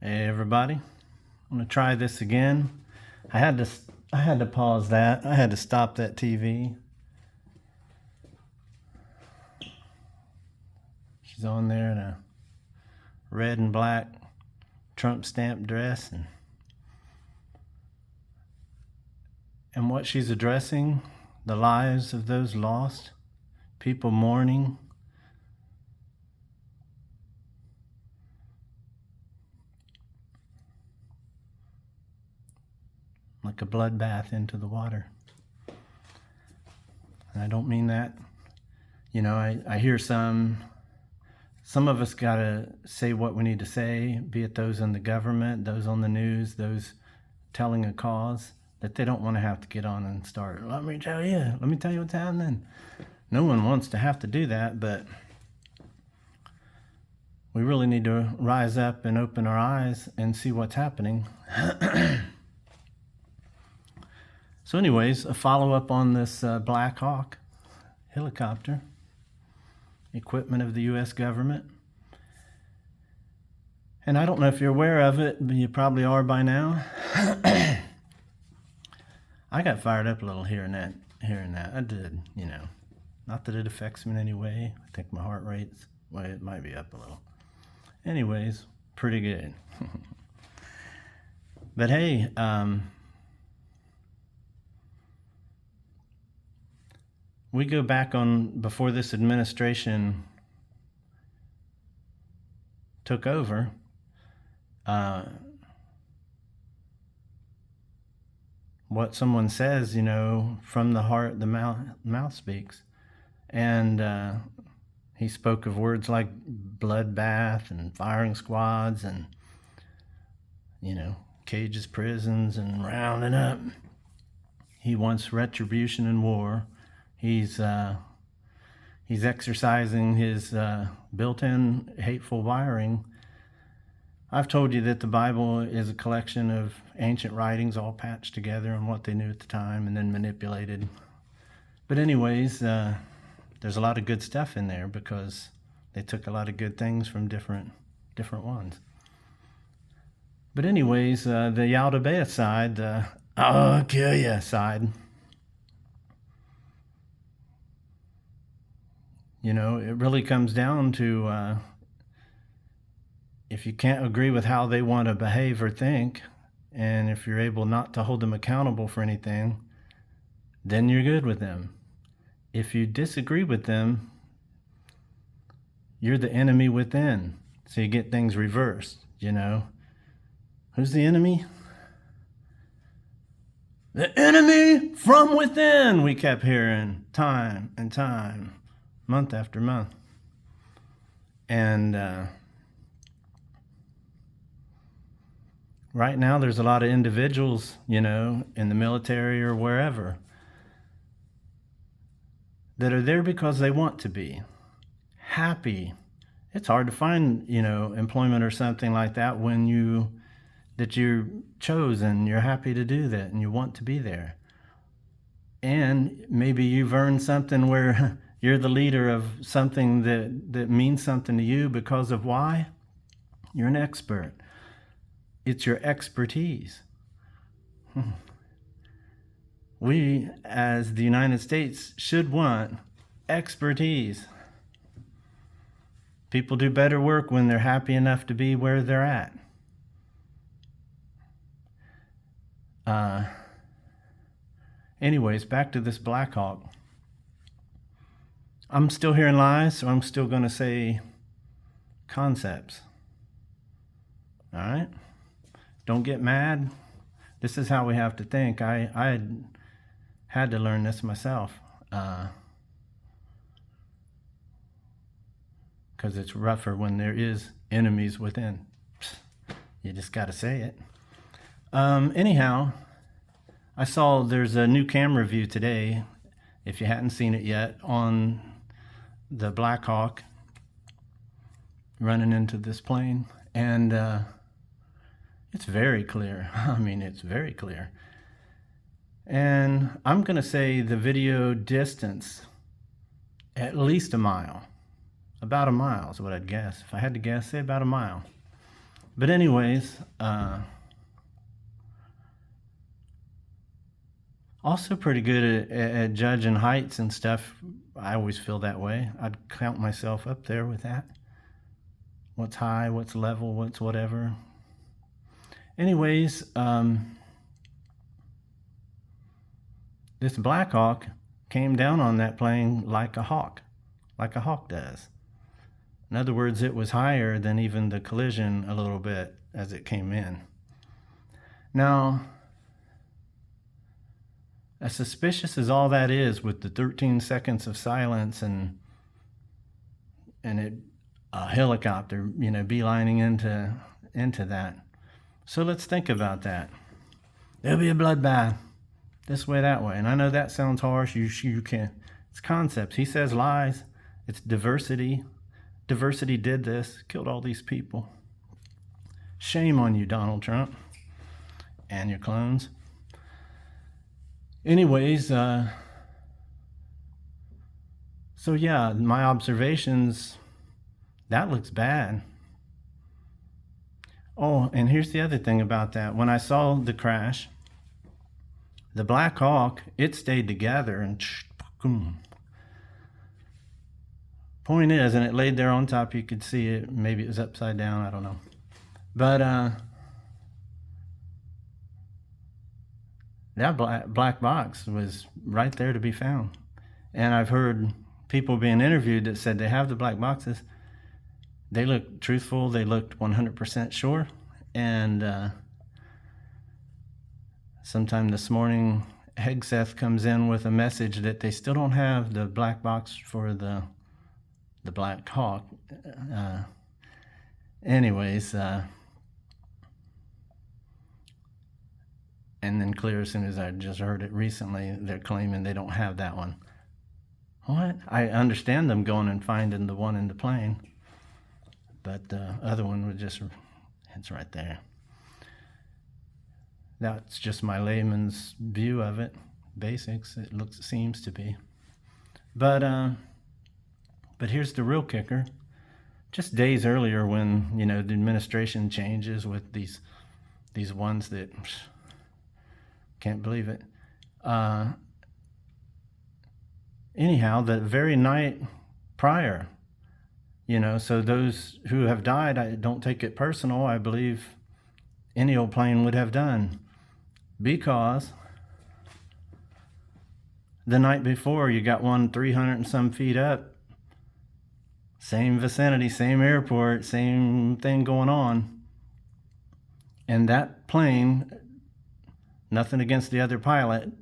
Hey everybody, I'm gonna try this again. I had to pause that. I had to stop that TV. She's on there in a red and black Trump stamp dress, and what she's addressing, the lives of those lost, people mourning. Like a bloodbath into the water. And I don't mean that. You know, I hear some of us gotta say what we need to say, be it those in the government, those on the news, those telling a cause, that they don't want to have to get on and start, let me tell you what's happening. No one wants to have to do that, but we really need to rise up and open our eyes and see what's happening. So anyways, a follow-up on this Black Hawk helicopter, equipment of the U.S. government. And I don't know if you're aware of it, but you probably are by now. I got fired up a little hearing that. I did, you know. Not that it affects me in any way. I think my heart rate's, well, it might be up a little. Anyways, pretty good. But hey, we go back on before this administration took over. What someone says, you know, from the heart, the mouth speaks. And he spoke of words like bloodbath and firing squads and, you know, cages, prisons, and rounding up. He wants retribution in war. He's exercising his built-in hateful wiring. I've told you that the Bible is a collection of ancient writings all patched together on what they knew at the time and then manipulated. But anyways, there's a lot of good stuff in there because they took a lot of good things from different ones. But anyways, the Yaldabaoth side, the I'll kill ya side, you know, it really comes down to if you can't agree with how they want to behave or think, and if you're able not to hold them accountable for anything, then you're good with them. If you disagree with them, you're the enemy within. So you get things reversed, you know. Who's the enemy? The enemy from within, we kept hearing time and time, month after month. And right now there's a lot of individuals, you know, in the military or wherever that are there because they want to be happy. It's hard to find, you know, employment or something like that when you're chosen, you're happy to do that and you want to be there. And maybe you've earned something where you're the leader of something that means something to you because of why? You're an expert. It's your expertise. We, as the United States, should want expertise. People do better work when they're happy enough to be where they're at. Anyways, back to this Black Hawk. I'm still hearing lies, so I'm still going to say concepts. All right? Don't get mad. This is how we have to think. I had to learn this myself. Because it's rougher when there is enemies within. You just got to say it. Anyhow, I saw there's a new camera view today, if you hadn't seen it yet, on the Black Hawk running into this plane. And it's very clear. I mean, it's very clear. And I'm going to say the video distance, at least a mile. About a mile is what I'd guess. If I had to guess, say about a mile. But anyways, also pretty good at judging heights and stuff. I always feel that way. I'd count myself up there with that. What's high, what's level, what's whatever. Anyways, this Black Hawk came down on that plane like a hawk does. In other words, it was higher than even the collision a little bit as it came in. Now, as suspicious as all that is, with the 13 seconds of silence and a helicopter, beelining into that. So let's think about that. There'll be a bloodbath, this way, that way. And I know that sounds harsh. You can't. It's concepts. He says lies. It's diversity. Diversity did this, killed all these people. Shame on you, Donald Trump, and your clones. Anyways, so yeah, my observations, that looks bad. Oh, and here's the other thing about that. When I saw the crash, the Black Hawk, it stayed together and boom. Point is, and it laid there on top, you could see it. Maybe it was upside down, I don't know. But that black box was right there to be found. And I've heard people being interviewed that said they have the black boxes. They looked truthful. They looked 100% sure. And sometime this morning, Hegseth comes in with a message that they still don't have the black box for the Black Hawk. Anyways, and then clear as soon as I just heard it recently, they're claiming they don't have that one. What? I understand them going and finding the one in the plane, but the other one was just, it's right there. That's just my layman's view of it. Basics, it seems to be. But here's the real kicker. Just days earlier, when the administration changes with these ones that can't believe it. Anyhow, the very night prior, so those who have died, I don't take it personal. I believe any old plane would have done, because the night before you got one 300 and some feet up. Same vicinity, same airport, same thing going on. And that plane, nothing against the other pilot,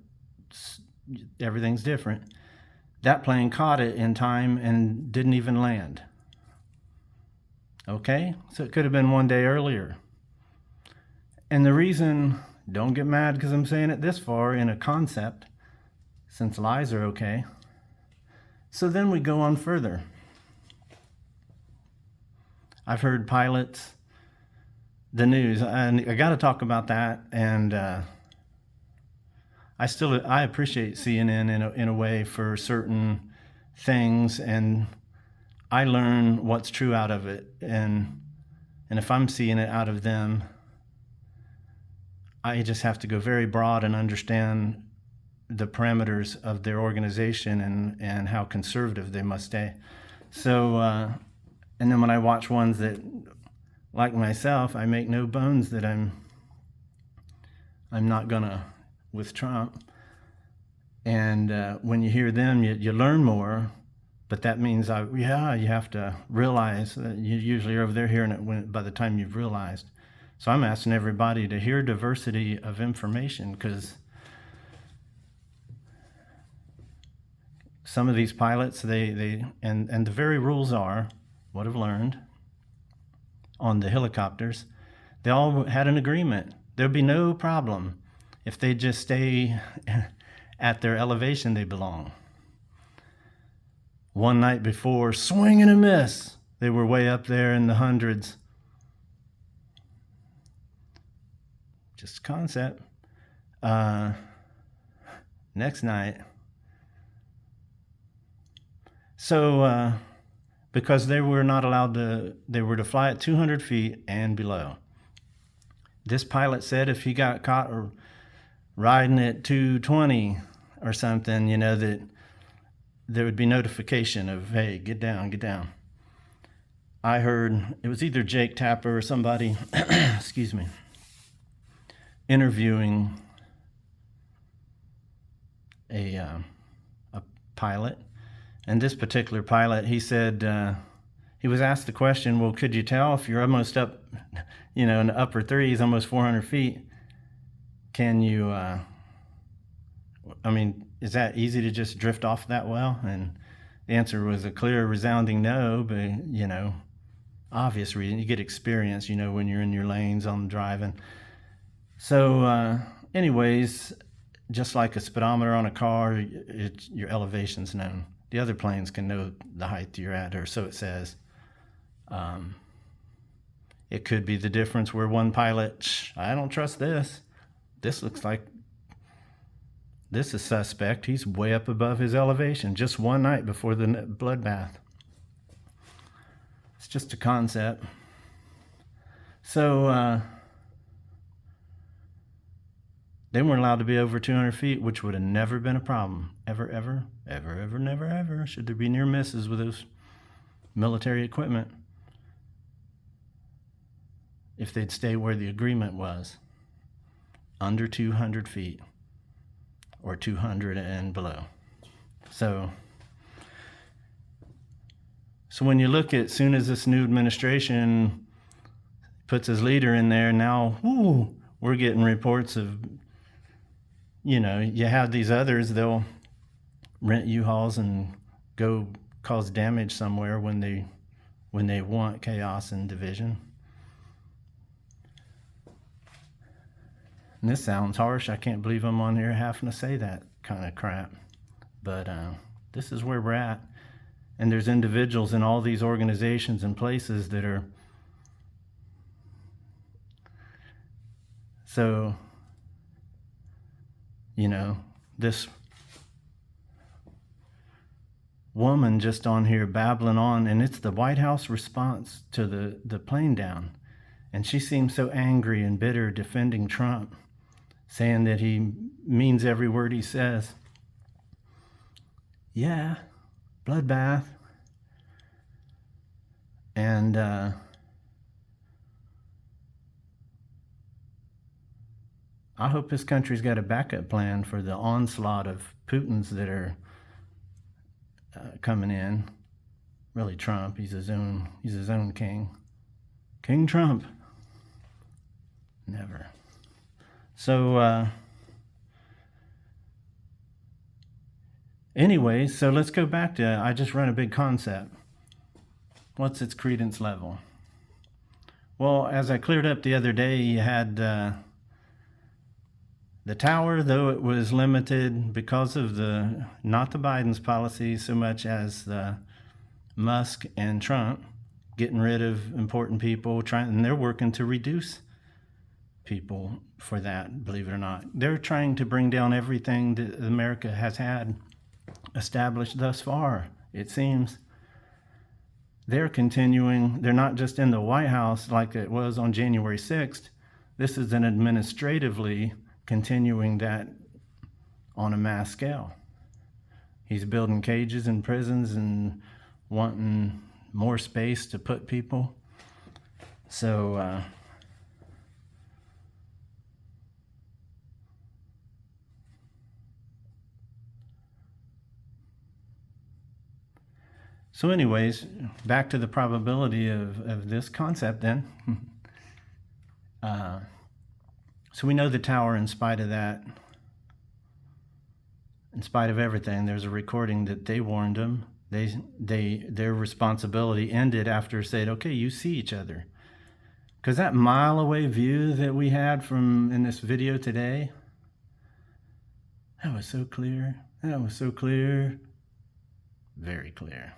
everything's different. That plane caught it in time and didn't even land. Okay? So it could have been one day earlier. And the reason, don't get mad because I'm saying it this far in a concept, since lies are okay. So then we go on further. I've heard pilots, the news, and I got to talk about that. And I appreciate CNN in a way for certain things, and I learn what's true out of it. And if I'm seeing it out of them, I just have to go very broad and understand the parameters of their organization and how conservative they must stay. So. And then when I watch ones that, like myself, I make no bones that I'm not gonna with Trump. And when you hear them, you learn more. But that means, you have to realize that you usually are over there hearing it by the time you've realized. So I'm asking everybody to hear diversity of information, because some of these pilots, and the very rules are, what I've learned on the helicopters, they all had an agreement. There'd be no problem if they just stay at their elevation they belong. One night before, swing and a miss. They were way up there in the hundreds. Just a concept. Next night. So, because they were not allowed to, they were to fly at 200 feet and below. this pilot said if he got caught riding at 220 or something, that there would be notification of, hey, get down, get down. I heard it was either Jake Tapper or somebody, excuse me, interviewing a pilot. And this particular pilot, he said, he was asked the question, well, could you tell if you're almost up, in the upper threes, almost 400 feet, can you, is that easy to just drift off that well? And the answer was a clear, resounding no, but, obvious reason. You get experience, when you're in your lanes on driving. So, anyways, just like a speedometer on a car, your elevation's known. The other planes can know the height you're at, or so it says. It could be the difference where one pilot, I don't trust this. This looks like this is suspect. He's way up above his elevation just one night before the bloodbath. It's just a concept. So they weren't allowed to be over 200 feet, which would have never been a problem. Ever, ever, ever, ever, never, ever. Should there be near misses with those military equipment, if they'd stay where the agreement was, under 200 feet or 200 and below. So when you look at, soon as this new administration puts his leader in there, now, we're getting reports of, you have these others, they'll rent U-Hauls and go cause damage somewhere when they want chaos and division. And this sounds harsh. I can't believe I'm on here having to say that kind of crap. But this is where we're at. And there's individuals in all these organizations and places that are... So, this woman just on here babbling on, and it's the White House response to the plane down. And she seems so angry and bitter, defending Trump, saying that he means every word he says. Yeah, bloodbath. And I hope this country's got a backup plan for the onslaught of Putins that are coming in. Really, Trump, he's his own king. King Trump. Never. So, anyway, so let's go back to, I just run a big concept. What's its credence level? Well, as I cleared up the other day, you had the tower, though it was limited because of not the Biden's policy so much as the Musk and Trump getting rid of important people, and they're working to reduce people for that, believe it or not. They're trying to bring down everything that America has had established thus far, it seems. They're continuing, they're not just in the White House like it was on January 6th. This is an administratively continuing that on a mass scale. He's building cages in prisons and wanting more space to put people. So, anyways, back to the probability of this concept then. So we know the tower, in spite of that, in spite of everything, there's a recording that they warned them. Their responsibility ended after said, okay, you see each other. Because that mile away view that we had in this video today, that was so clear. That was so clear. Very clear.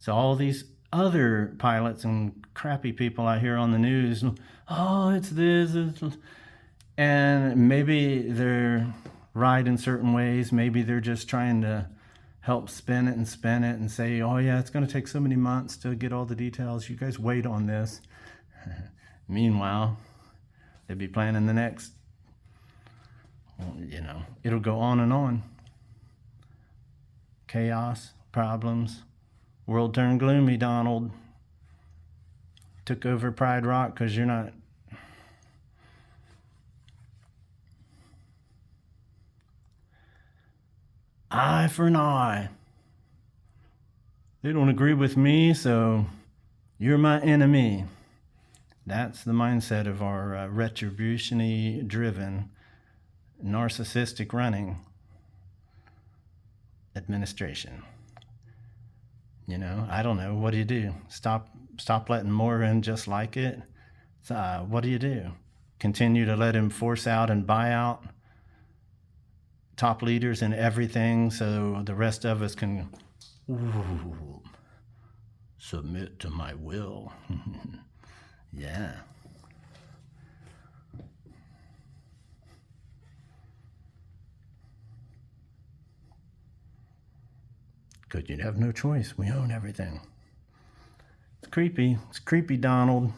So all these other pilots and crappy people I hear on the news, it's this, and maybe they're right in certain ways. Maybe they're just trying to help spin it and say, oh yeah, it's going to take so many months to get all the details. You guys wait on this. Meanwhile, They'd be planning the next, it'll go on and on. Chaos, problems, world turned gloomy, Donald. Took over Pride Rock because you're not. Eye for an eye. They don't agree with me, so you're my enemy. That's the mindset of our retribution-y driven, narcissistic running administration. I don't know. What do you do? Stop letting more in just like it? What do you do? Continue to let him force out and buy out top leaders and everything so the rest of us can submit to my will. Yeah. Because you'd have no choice. We own everything. It's creepy. It's creepy, Donald.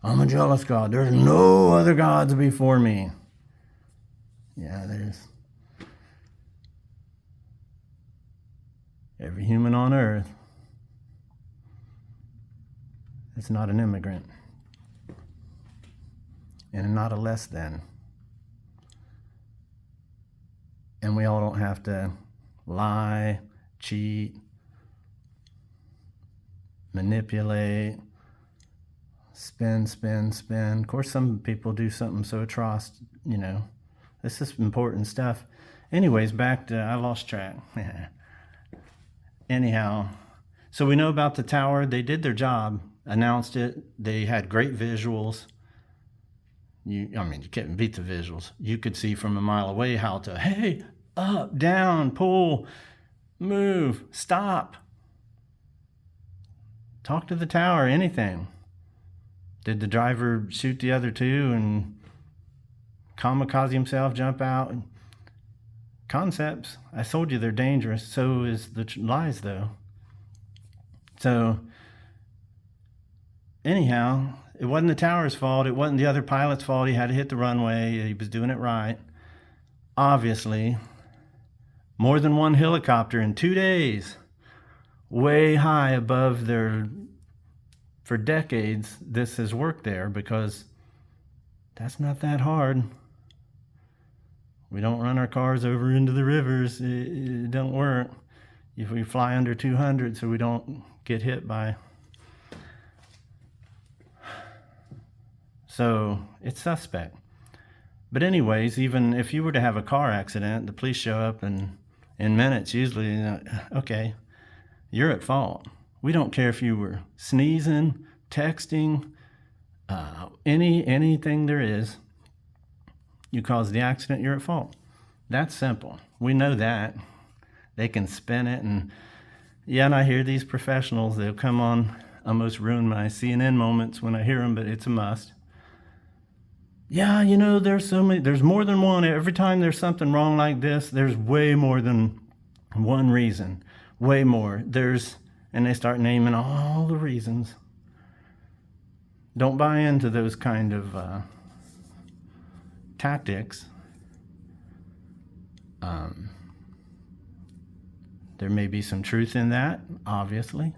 I'm a jealous God. There's no other gods before me. Yeah, there's. Every human on earth is not an immigrant. And not a less than. And we all don't have to lie, cheat, manipulate, spin. Of course, some people do something so atrocious, This is important stuff. Anyways, back to, I lost track. Anyhow, so we know about the tower. They did their job, announced it. They had great visuals. You couldn't beat the visuals. You could see from a mile away how to, hey, up, down, pull, move, stop. Talk to the tower, anything. Did the driver shoot the other two and kamikaze himself, jump out? Concepts. I told you they're dangerous. So is the lies, though. So, anyhow, it wasn't the tower's fault. It wasn't the other pilot's fault. He had to hit the runway. He was doing it right. Obviously, more than one helicopter in 2 days, way high above for decades, this has worked there because that's not that hard. We don't run our cars over into the rivers. It don't work. If we fly under 200 so we don't get hit by. So it's suspect. But anyways, even if you were to have a car accident, the police show up and in minutes usually, okay, you're at fault. We don't care if you were sneezing, texting, anything there is. You caused the accident, you're at fault. That's simple. We know that. They can spin it. And I hear these professionals, they'll come on, almost ruin my CNN moments when I hear them, but it's a must. Yeah, there's more than one. Every time there's something wrong like this, there's way more than one reason. Way more. And they start naming all the reasons. Don't buy into those kind of tactics. There may be some truth in that, obviously,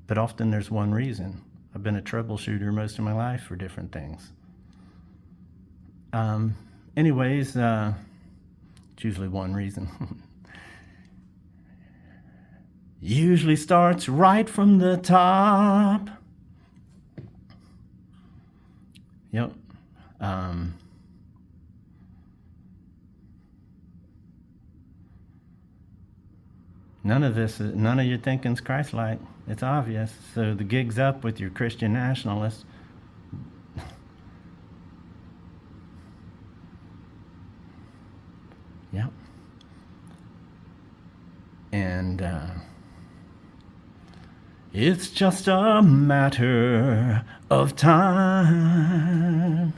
but often there's one reason. I've been a troubleshooter most of my life for different things. Anyways, it's usually one reason. Usually starts right from the top. Yep. None of your thinking's Christ-like. It's obvious. So the gig's up with your Christian nationalists. Yep. And it's just a matter of time.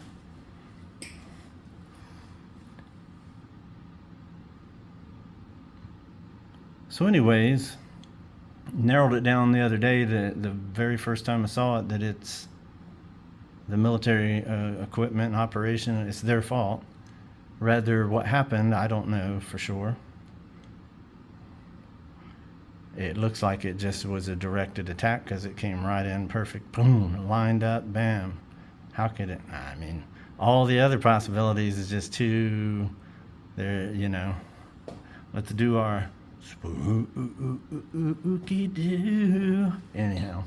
So anyways, narrowed it down the other day, the very first time I saw it, that it's the military equipment and operation, it's their fault. Rather, what happened, I don't know for sure. It looks like it just was a directed attack because it came right in perfect, boom, lined up, bam. How could it? I mean, all the other possibilities is just too, there, let's do our spooky doo. Anyhow.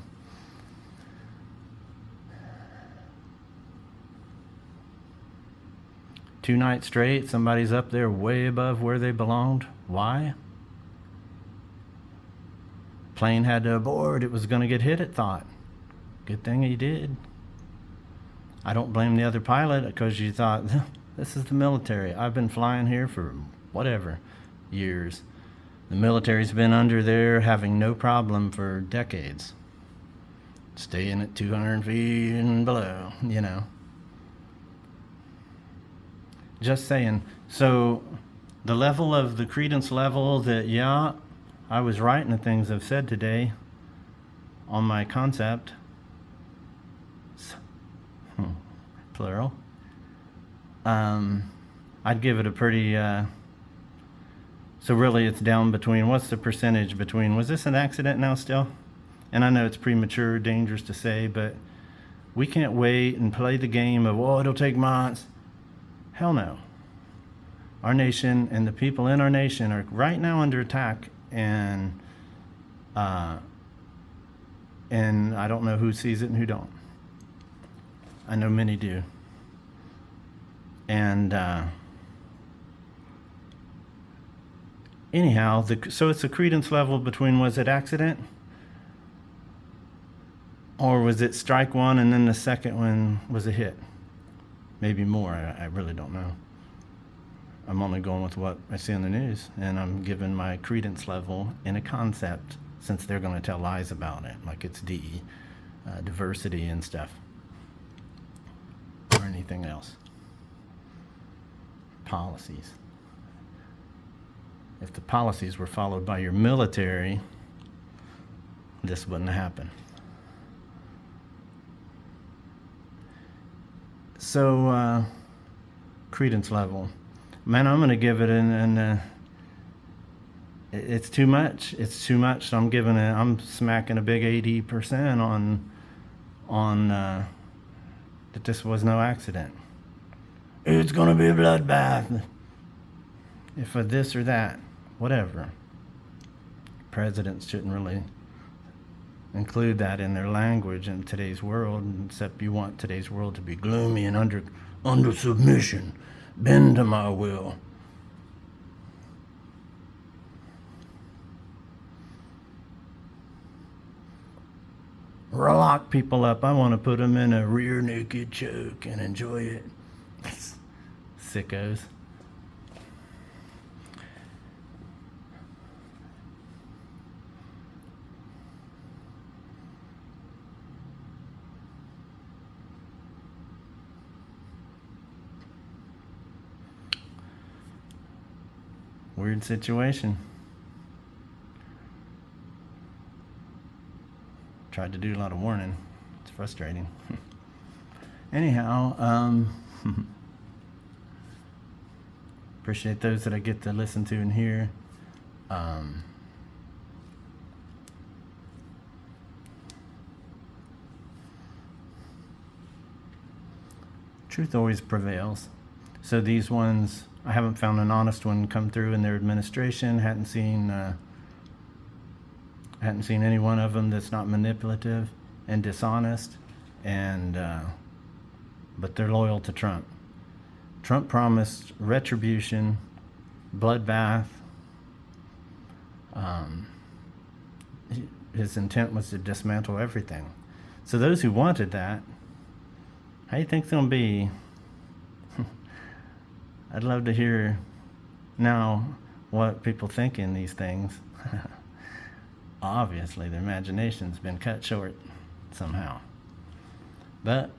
Two nights straight, somebody's up there way above where they belonged. Why? Plane had to abort. It was going to get hit, it thought. Good thing he did. I don't blame the other pilot because you thought, this is the military. I've been flying here for whatever years. The military's been under there having no problem for decades. Staying at 200 feet and below, Just saying. So the level of the credence level that, yeah, I was right in the things I've said today on my concept, plural, I'd give it a pretty, so really it's down between, what's the percentage between, was this an accident now still? And I know it's premature, dangerous to say, but we can't wait and play the game of, oh, it'll take months. Hell no. Our nation and the people in our nation are right now under attack, and I don't know who sees it and who don't. I know many do. And anyhow, so it's a credence level between, was it accident? Or was it strike one and then the second one was a hit? Maybe more, I really don't know. I'm only going with what I see on the news, and I'm giving my credence level in a concept, since they're going to tell lies about it, like it's diversity and stuff, or anything else. Policies. If the policies were followed by your military, this wouldn't happen. So, credence level. Man, I'm going to give it it's too much. It's too much. So I'm smacking a big 80% on that this was no accident. It's going to be a bloodbath. If of this or that, whatever. Presidents shouldn't really include that in their language in today's world, except you want today's world to be gloomy and under submission. Bend to my will. Lock people up. I want to put them in a rear naked choke and enjoy it. Sickos. Weird situation. Tried to do a lot of warning. It's frustrating. Anyhow, appreciate those that I get to listen to and hear. Truth always prevails. So these ones, I haven't found an honest one come through in their administration. Hadn't seen any one of them that's not manipulative and dishonest, and but they're loyal to Trump. Trump promised retribution, bloodbath. His intent was to dismantle everything. So those who wanted that, how do you think it's going to be? I'd love to hear now what people think in these things. Obviously, their imagination's been cut short somehow. But,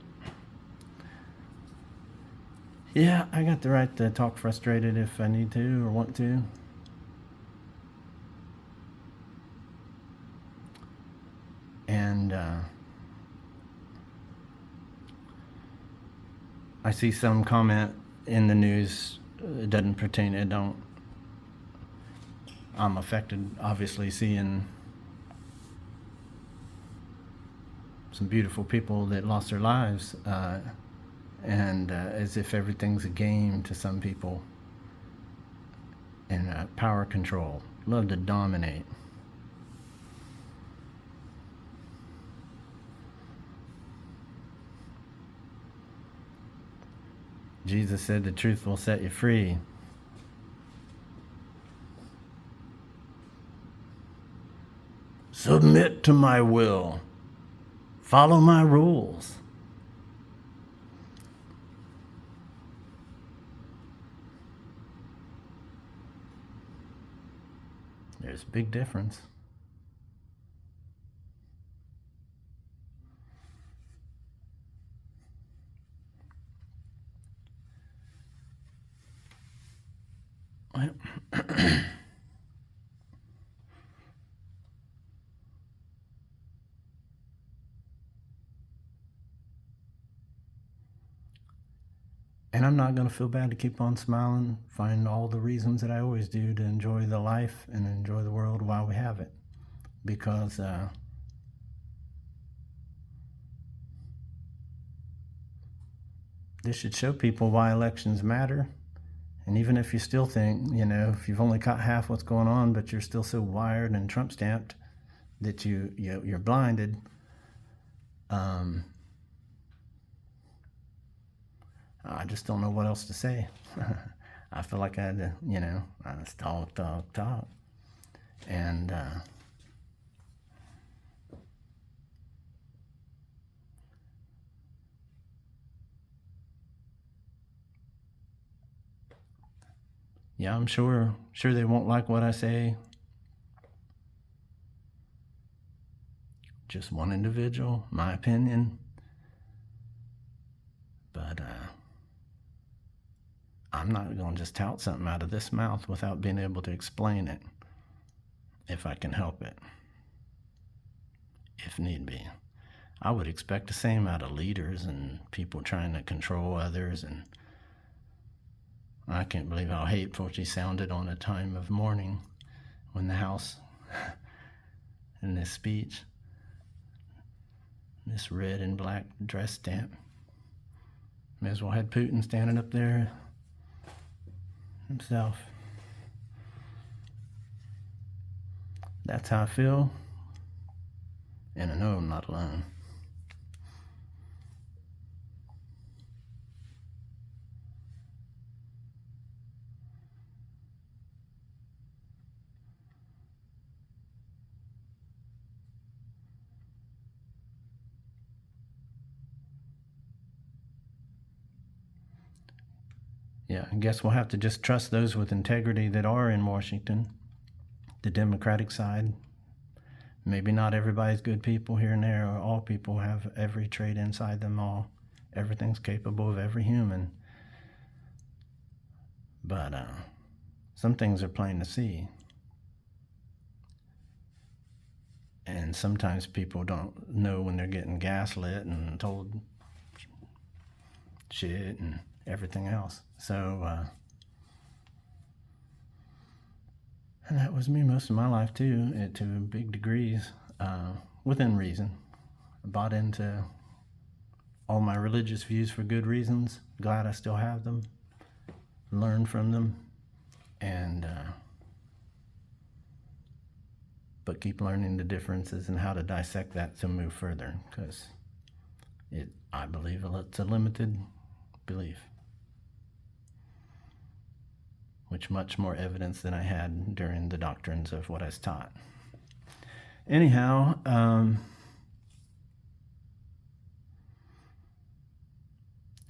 yeah, I got the right to talk frustrated if I need to or want to. And I see some comment in the news. It doesn't pertain. It don't. I'm affected, obviously, seeing some beautiful people that lost their lives, and as if everything's a game to some people, and power control, love to dominate. Jesus said the truth will set you free. Submit to my will. Follow my rules. There's a big difference. Well, and I'm not going to feel bad to keep on smiling, find all the reasons that I always do to enjoy the life and enjoy the world while we have it. Because this should show people why elections matter. And even if you still think, if you've only caught half what's going on, but you're still so wired and Trump stamped that you're blinded, I just don't know what else to say. I feel like I had to, I just talk. And yeah, I'm sure they won't like what I say. Just one individual, my opinion. But I'm not going to just tout something out of this mouth without being able to explain it, if I can help it, if need be. I would expect the same out of leaders and people trying to control others. And I can't believe how hateful she sounded on a time of mourning when the House, in this speech, this red and black dress stamp. May as well had Putin standing up there himself. That's how I feel, and I know I'm not alone. Yeah, I guess we'll have to just trust those with integrity that are in Washington, the Democratic side. Maybe not everybody's good people here and there, or all people have every trait inside them all. Everything's capable of every human. But some things are plain to see. And sometimes people don't know when they're getting gaslit and told shit and everything else. So, and that was me most of my life too, to big degrees, within reason. I bought into all my religious views for good reasons. Glad I still have them. Learn from them. And but keep learning the differences and how to dissect that to move further, because I believe it's a limited belief, which much more evidence than I had during the doctrines of what I was taught. Anyhow,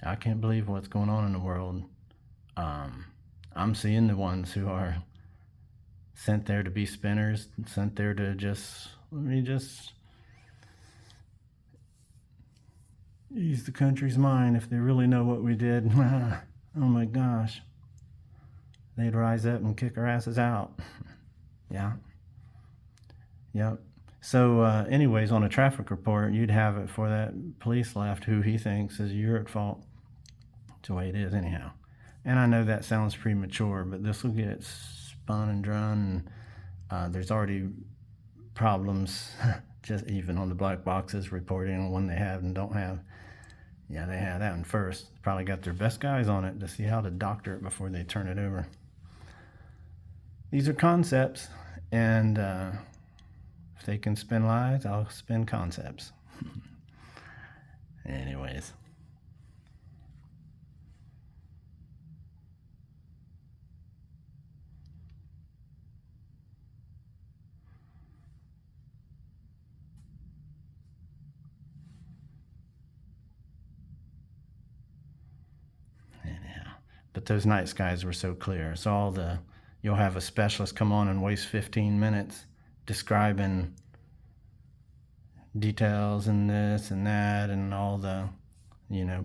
I can't believe what's going on in the world. I'm seeing the ones who are sent there to be spinners, sent there to just ease the country's mind. If they really know what we did, oh my gosh, they'd rise up and kick our asses out. Yeah. Yep. So anyways, on a traffic report, you'd have it for that police left who he thinks is you're at fault. It's the way it is anyhow. And I know that sounds premature, but this will get spun and drawn. And there's already problems, just even on the black boxes, reporting on when they have and don't have. Yeah, they had that one first. Probably got their best guys on it to see how to doctor it before they turn it over. These are concepts, and if they can spin lies, I'll spin concepts. Anyways. But those night skies were so clear. So you'll have a specialist come on and waste 15 minutes describing details and this and that and all the,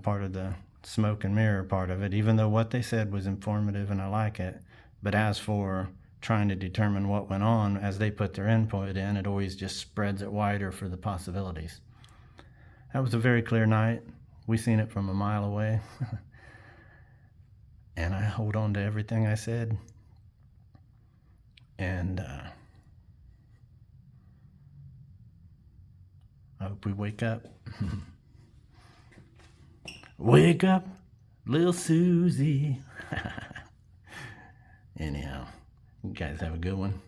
part of the smoke and mirror part of it, even though what they said was informative and I like it. But as for trying to determine what went on as they put their input in, it always just spreads it wider for the possibilities. That was a very clear night. We seen it from a mile away. And I hold on to everything I said. And I hope we wake up. Wake up, little Susie. Anyhow, you guys have a good one.